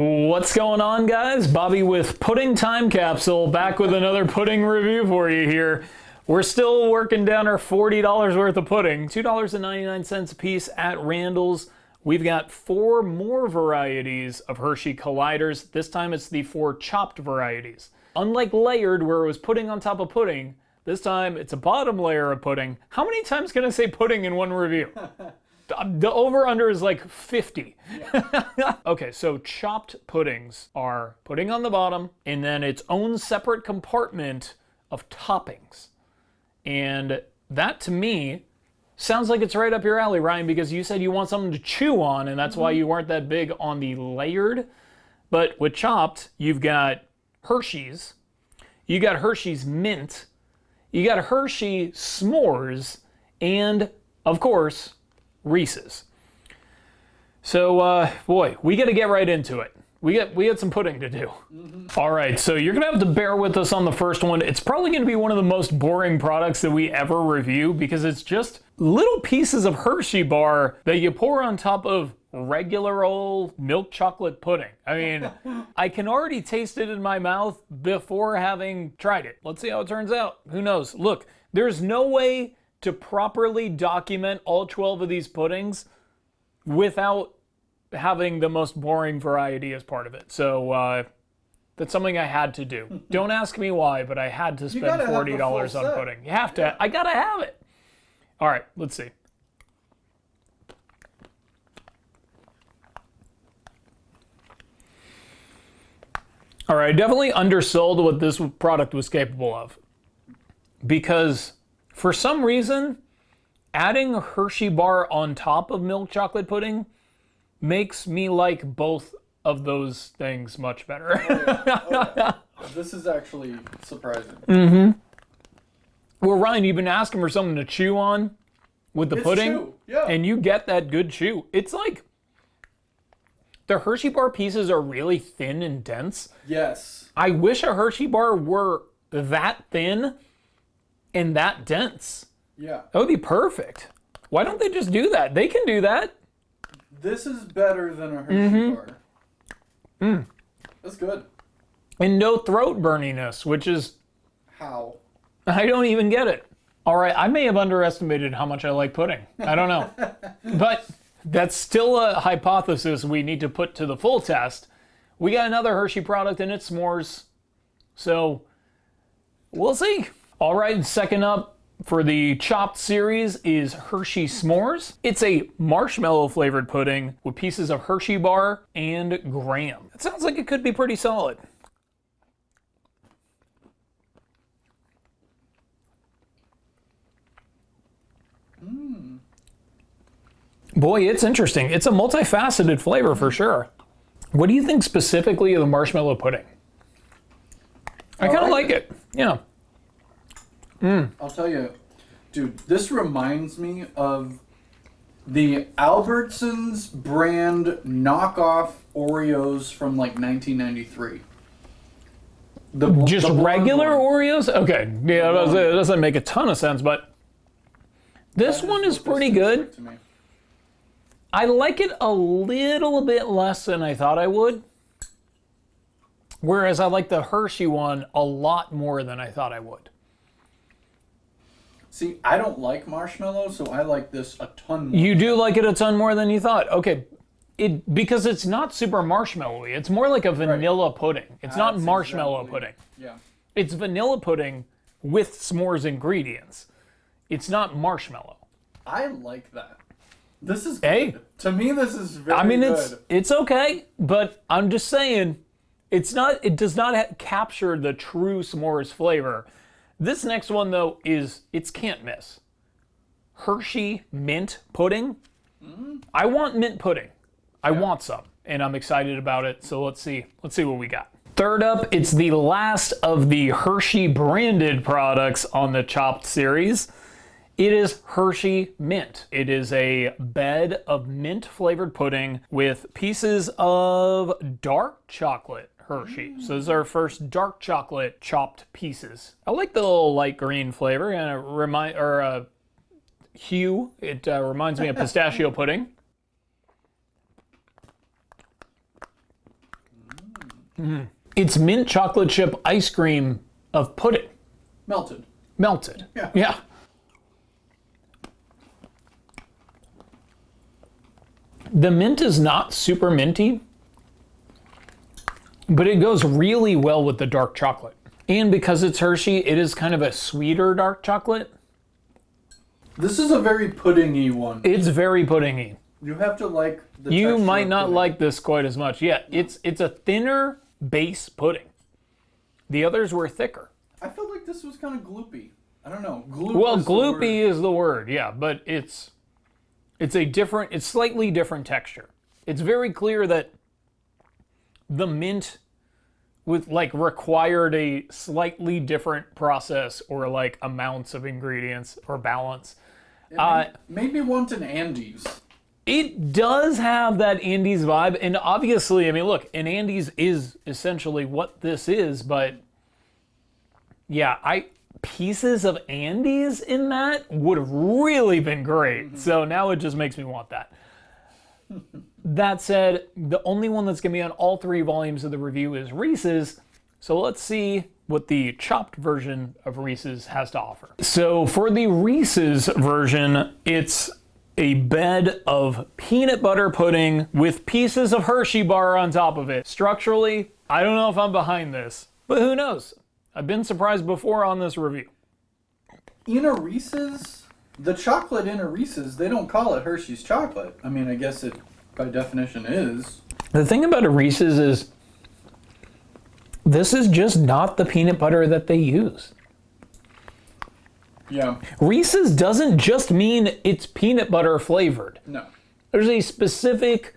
What's going on, guys? Bobby with Pudding Time Capsule, back with another pudding review for you here. We're still working down our $40 worth of pudding, $2.99 a piece at Randall's. We've got 4 more varieties of Hershey Colliders. This time it's the 4 chopped varieties. Unlike layered, where it was pudding on top of pudding, this time it's a bottom layer of pudding. How many times can I say pudding in one review? The over-under is like 50. Yeah. Okay, so chopped puddings are pudding on the bottom and then its own separate compartment of toppings. And that, to me, sounds like it's right up your alley, Ryan, because you said you want something to chew on, and that's why you weren't that big on the layered. But with chopped, you've got Hershey's, you got Hershey's Mint, you got Hershey S'mores, and, of course, Reese's. So, boy, we got to get right into it. We got some pudding to do. All right, so you're going to have to bear with us on the first one. It's probably going to be one of the most boring products that we ever review because it's just little pieces of Hershey bar that you pour on top of regular old milk chocolate pudding. I mean, I can already taste it in my mouth before having tried it. Let's see how it turns out. Who knows? Look, there's no way to properly document all 12 of these puddings without having the most boring variety as part of it. So that's something I had to do. Don't ask me why, but I had to spend $40 on pudding. You have to. Yeah. I gotta have it. All right, let's see. All right, definitely undersold what this product was capable of, because for some reason, adding a Hershey bar on top of milk chocolate pudding makes me like both of those things much better. Oh, yeah. This is actually surprising. Well, Ryan, you've been asking for something to chew on with the pudding, yeah. And you get that good chew. It's like the Hershey bar pieces are really thin and dense. Yes. I wish a Hershey bar were that thin and that dense. Yeah. That would be perfect. Why don't they just do that? They can do that. This is better than a Hershey bar. That's good. And no throat burniness, which is... How? I don't even get it. All right, I may have underestimated how much I like pudding. I don't know. But that's still a hypothesis we need to put to the full test. We got another Hershey product and it's s'mores. So, we'll see. All right, second up for the chopped series is Hershey S'mores. It's a marshmallow flavored pudding with pieces of Hershey bar and graham. It sounds like it could be pretty solid. Boy, it's interesting. It's a multifaceted flavor for sure. What do you think specifically of the marshmallow pudding? I kind of like it. Yeah. I'll tell you, dude, this reminds me of the Albertsons brand knockoff Oreos from like 1993. Just the regular one. Oreos? Okay. Yeah, it doesn't make a ton of sense, but this one is pretty good. To me. I like it a little bit less than I thought I would. Whereas I like the Hershey one a lot more than I thought I would. See, I don't like marshmallow, so I like this a ton more. You do like it a ton more than you thought. Okay. Because it's not super marshmallowy. It's more like a vanilla pudding. It's not marshmallow pudding. Yeah. It's vanilla pudding with s'mores ingredients. It's not marshmallow. I like that. This is good. Hey. To me, this is very good. I mean, it's okay, but I'm just saying, it does not capture the true s'mores flavor. This next one, though, it's can't miss. Hershey mint pudding. I want mint pudding. I want some, and I'm excited about it, so let's see what we got. Third up, it's the last of the Hershey branded products on the chopped series. It is Hershey Mint. It is a bed of mint flavored pudding with pieces of dark chocolate Hershey. So this is our first dark chocolate chopped pieces. I like the little light green flavor and hue. It reminds me of pistachio pudding. It's mint chocolate chip ice cream of pudding. Melted. Melted. Yeah. Yeah. The mint is not super minty, but it goes really well with the dark chocolate. And because it's Hershey, it is kind of a sweeter dark chocolate. This is a very puddingy one. It's very puddingy. You have to like the You texture might of not pudding. like this quite as much. Yeah, it's a thinner base pudding. The others were thicker. I felt like this was kind of gloopy. I don't know. Gloop Well, is the word. gloopy is the word, yeah, but it's slightly different texture. It's very clear that the mint required a slightly different process or like amounts of ingredients or balance. It made me want an Andes. It does have that Andes vibe, and obviously, I mean, look, an Andes is essentially what this is, but yeah, pieces of Andes in that would have really been great. So now it just makes me want that. That said, the only one that's going to be on all 3 volumes of the review is Reese's. So let's see what the chopped version of Reese's has to offer. So for the Reese's version, it's a bed of peanut butter pudding with pieces of Hershey bar on top of it. Structurally, I don't know if I'm behind this, but who knows? I've been surprised before on this review. In a Reese's, the chocolate in a Reese's, they don't call it Hershey's chocolate. I mean, I guess it by definition is. The thing about a Reese's is this is just not the peanut butter that they use. Yeah. Reese's doesn't just mean it's peanut butter flavored. No. There's a specific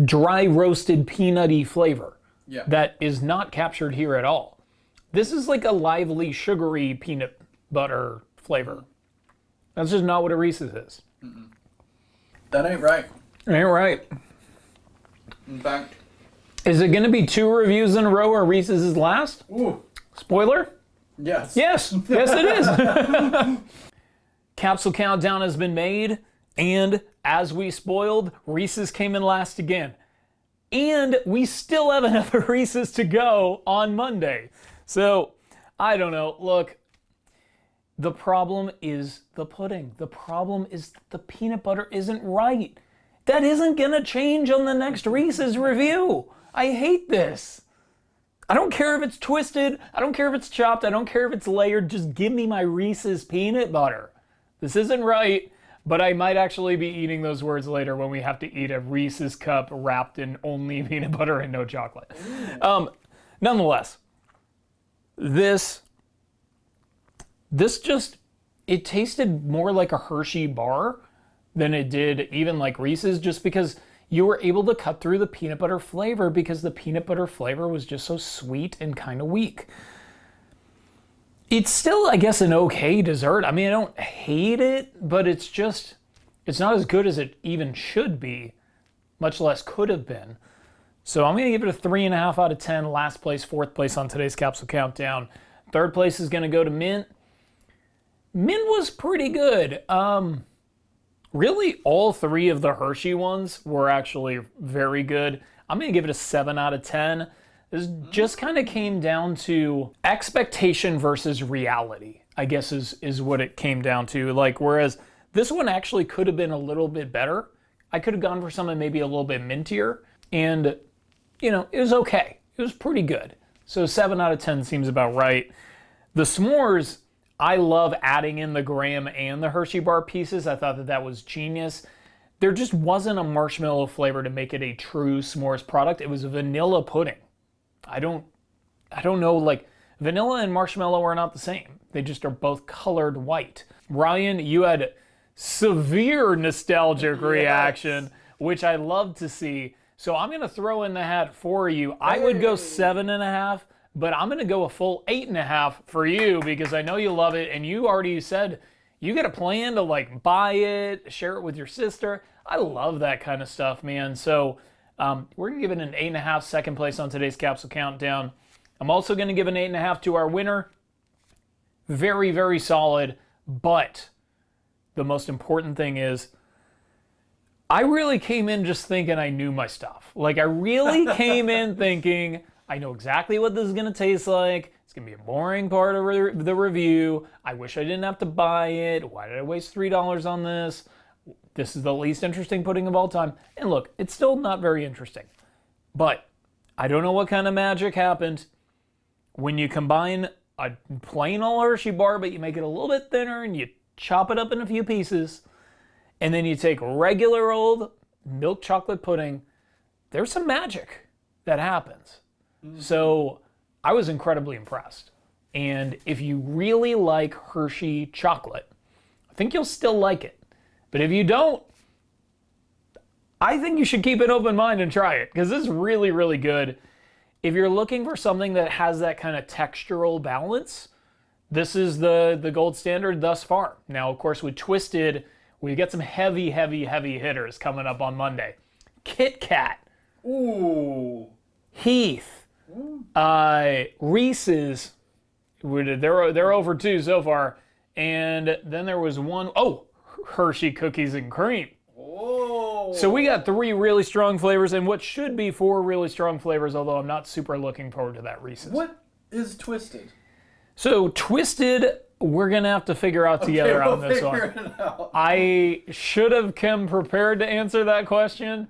dry roasted peanutty flavor Yeah. that is not captured here at all. This is like a lively, sugary peanut butter flavor. That's just not what a Reese's is. That ain't right. Ain't right. In fact. Is it going to be 2 reviews in a row where Reese's is last? Ooh. Spoiler? Yes. Yes. Yes, it is. Capsule countdown has been made, and as we spoiled, Reese's came in last again. And we still have another Reese's to go on Monday. So, I don't know. Look, the problem is the pudding. The problem is the peanut butter isn't right. That isn't going to change on the next Reese's review. I hate this. I don't care if it's twisted. I don't care if it's chopped. I don't care if it's layered. Just give me my Reese's peanut butter. This isn't right, but I might actually be eating those words later when we have to eat a Reese's cup wrapped in only peanut butter and no chocolate. Nonetheless, this just, it tasted more like a Hershey bar than it did even like Reese's, just because you were able to cut through the peanut butter flavor because the peanut butter flavor was just so sweet and kind of weak. It's still, I guess, an okay dessert. I mean, I don't hate it, but it's not as good as it even should be, much less could have been. So I'm going to give it a 3.5 out of 10. Last place, 4th place on today's capsule countdown. 3rd place is going to go to Mint. Mint was pretty good. Really, all 3 of the Hershey ones were actually very good. I'm going to give it a 7 out of 10. This just kind of came down to expectation versus reality, I guess is what it came down to. Like, whereas this one actually could have been a little bit better. I could have gone for something maybe a little bit mintier. And, you know, it was okay. It was pretty good. So 7 out of 10 seems about right. The s'mores, I love adding in the graham and the Hershey bar pieces. I thought that was genius. There just wasn't a marshmallow flavor to make it a true s'mores product. It was vanilla pudding. I don't know, like, vanilla and marshmallow are not the same. They just are both colored white. Ryan, you had severe nostalgic reaction, which I love to see. So I'm going to throw in the hat for you. I would go 7.5. But I'm going to go a full 8.5 for you because I know you love it. And you already said you got a plan to like buy it, share it with your sister. I love that kind of stuff, man. So we're going to give it an 8.5, 2nd place on today's capsule countdown. I'm also going to give an 8.5 to our winner. Very, very solid. But the most important thing is I really came in just thinking I knew my stuff. Like I really came in thinking I know exactly what this is going to taste like. It's going to be a boring part of the review. I wish I didn't have to buy it. Why did I waste $3 on this? This is the least interesting pudding of all time. And look, it's still not very interesting. But I don't know what kind of magic happened when you combine a plain old Hershey bar, but you make it a little bit thinner and you chop it up in a few pieces. And then you take regular old milk chocolate pudding. There's some magic that happens. So I was incredibly impressed. And if you really like Hershey chocolate, I think you'll still like it. But if you don't, I think you should keep an open mind and try it, because this is really, really good. If you're looking for something that has that kind of textural balance, this is the gold standard thus far. Now, of course, with Twisted, we get some heavy, heavy, heavy hitters coming up on Monday. Kit Kat. Ooh. Heath. Reese's, they're over 2 so far, and then there was one, Hershey cookies and cream. Oh. So we got 3 really strong flavors and what should be 4 really strong flavors, although I'm not super looking forward to that Reese's. What is Twisted? So Twisted, we're gonna have to figure out together on this one. It out. I should have come prepared to answer that question.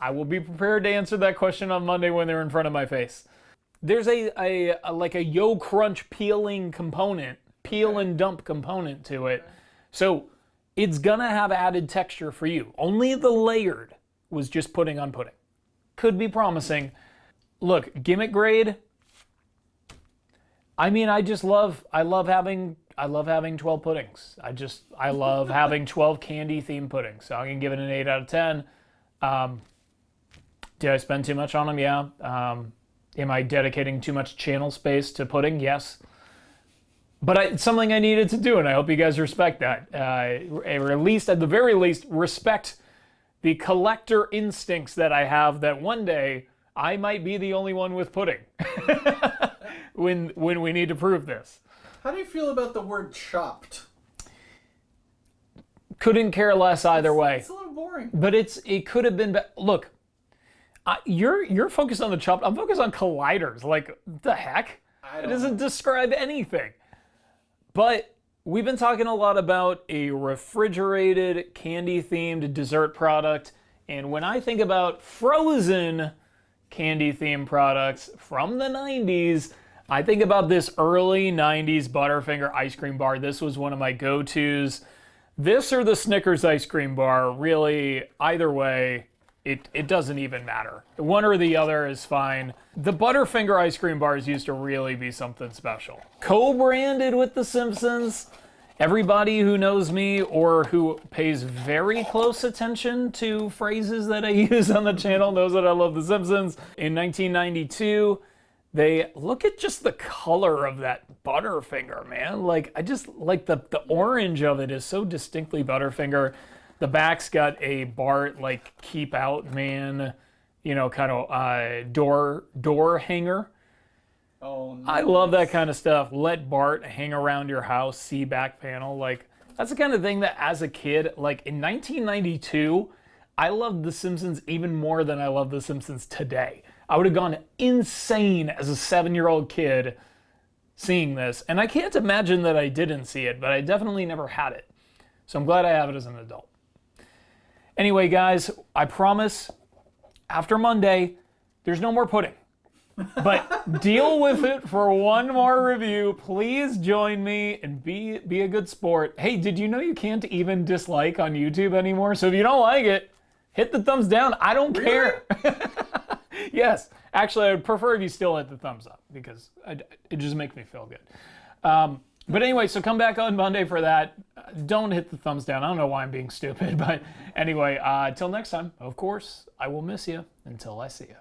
I will be prepared to answer that question on Monday when they're in front of my face. There's a like a Yo Crunch peeling component, peel and dump component to it. So it's gonna have added texture for you. Only the layered was just pudding on pudding. Could be promising. Look, gimmick grade. I mean, I love having 12 puddings. I love having 12 candy themed puddings. So I'm gonna give it an 8 out of 10. Did I spend too much on them? Yeah. Am I dedicating too much channel space to pudding? Yes. But it's something I needed to do, and I hope you guys respect that. Or at the very least, respect the collector instincts that I have, that one day I might be the only one with pudding when we need to prove this. How do you feel about the word chopped? Couldn't care less either way. It's a little boring. But it could have been. Look, you're focused on the chopped. I'm focused on colliders. Like, the heck? It doesn't describe anything. But we've been talking a lot about a refrigerated, candy-themed dessert product. And when I think about frozen candy-themed products from the 90s, I think about this early 90s Butterfinger ice cream bar. This was one of my go-tos. This or the Snickers ice cream bar, really, either way, it doesn't even matter. One or the other is fine. The Butterfinger ice cream bars used to really be something special. Co-branded with The Simpsons. Everybody who knows me or who pays very close attention to phrases that I use on the channel knows that I love The Simpsons. In 1992, they look at just the color of that Butterfinger, man. Like, I just like the orange of it is so distinctly Butterfinger. The back's got a Bart, like, keep out man, kind of door hanger. Oh, nice. I love that kind of stuff. Let Bart hang around your house, see back panel. Like, that's the kind of thing that as a kid, like in 1992, I loved The Simpsons even more than I love The Simpsons today. I would have gone insane as a 7-year-old kid seeing this. And I can't imagine that I didn't see it, but I definitely never had it. So I'm glad I have it as an adult. Anyway, guys, I promise after Monday, there's no more pudding. But deal with it for one more review. Please join me and be a good sport. Hey, did you know you can't even dislike on YouTube anymore? So if you don't like it, hit the thumbs down. I don't care. Yes, actually, I would prefer if you still hit the thumbs up because it just makes me feel good. But anyway, so come back on Monday for that. Don't hit the thumbs down. I don't know why I'm being stupid. But anyway, till next time, of course, I will miss you until I see you.